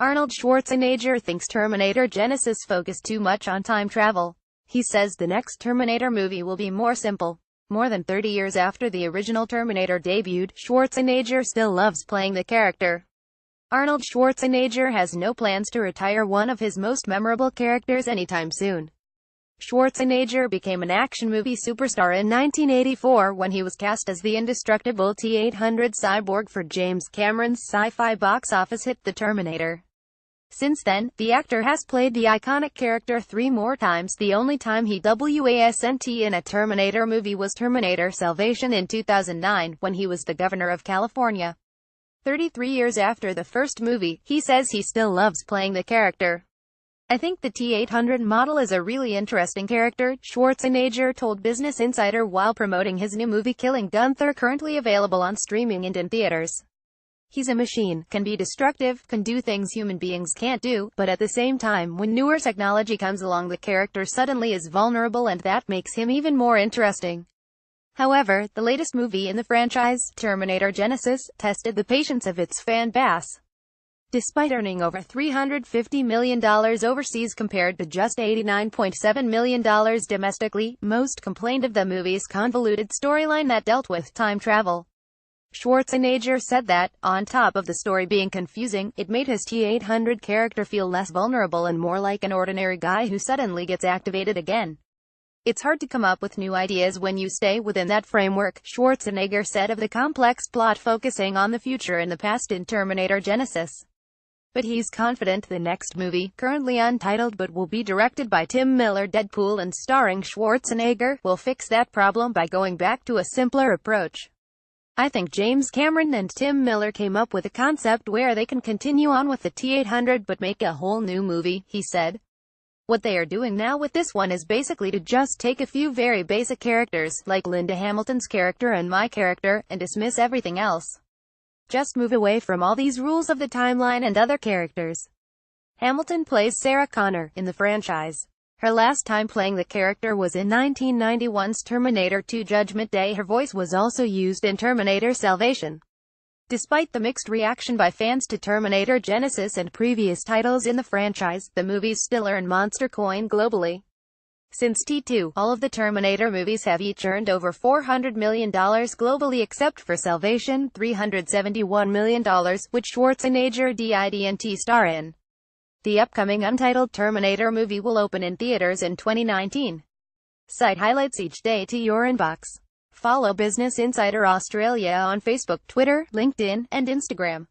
Arnold Schwarzenegger thinks Terminator Genisys focused too much on time travel. He says the next Terminator movie will be more simple. More than 30 years after the original Terminator debuted, Schwarzenegger still loves playing the character. Arnold Schwarzenegger has no plans to retire one of his most memorable characters anytime soon. Schwarzenegger became an action movie superstar in 1984 when he was cast as the indestructible T-800 cyborg for James Cameron's sci-fi box office hit The Terminator. Since then, the actor has played the iconic character 3 more times. The only time he wasn't in a Terminator movie was Terminator Salvation in 2009, when he was the governor of California. 33 years after the first movie, he says he still loves playing the character. "I think the T-800 model is a really interesting character," Schwarzenegger told Business Insider while promoting his new movie Killing Gunther, currently available on streaming and in theaters. "He's a machine, can be destructive, can do things human beings can't do, but at the same time, when newer technology comes along, the character suddenly is vulnerable, and that makes him even more interesting." However, the latest movie in the franchise, Terminator Genisys, tested the patience of its fan base. Despite earning over $350 million overseas compared to just $89.7 million domestically, most complained of the movie's convoluted storyline that dealt with time travel. Schwarzenegger said that, on top of the story being confusing, it made his T-800 character feel less vulnerable and more like an ordinary guy who suddenly gets activated again. "It's hard to come up with new ideas when you stay within that framework," Schwarzenegger said of the complex plot focusing on the future and the past in Terminator Genisys. But he's confident the next movie, currently untitled but will be directed by Tim Miller, Deadpool and starring Schwarzenegger, will fix that problem by going back to a simpler approach. "I think James Cameron and Tim Miller came up with a concept where they can continue on with the T-800 but make a whole new movie," he said. "What they are doing now with this one is basically to just take a few very basic characters, like Linda Hamilton's character and my character, and dismiss everything else. Just move away from all these rules of the timeline and other characters." Hamilton plays Sarah Connor in the franchise. Her last time playing the character was in 1991's Terminator 2 Judgment Day. Her voice was also used in Terminator Salvation. Despite the mixed reaction by fans to Terminator Genisys and previous titles in the franchise, the movies still earn monster coin globally. Since T2, all of the Terminator movies have each earned over $400 million globally except for Salvation, $371 million, which Schwarzenegger didn't star in. The upcoming untitled Terminator movie will open in theaters in 2019. Site highlights each day to your inbox. Follow Business Insider Australia on Facebook, Twitter, LinkedIn, and Instagram.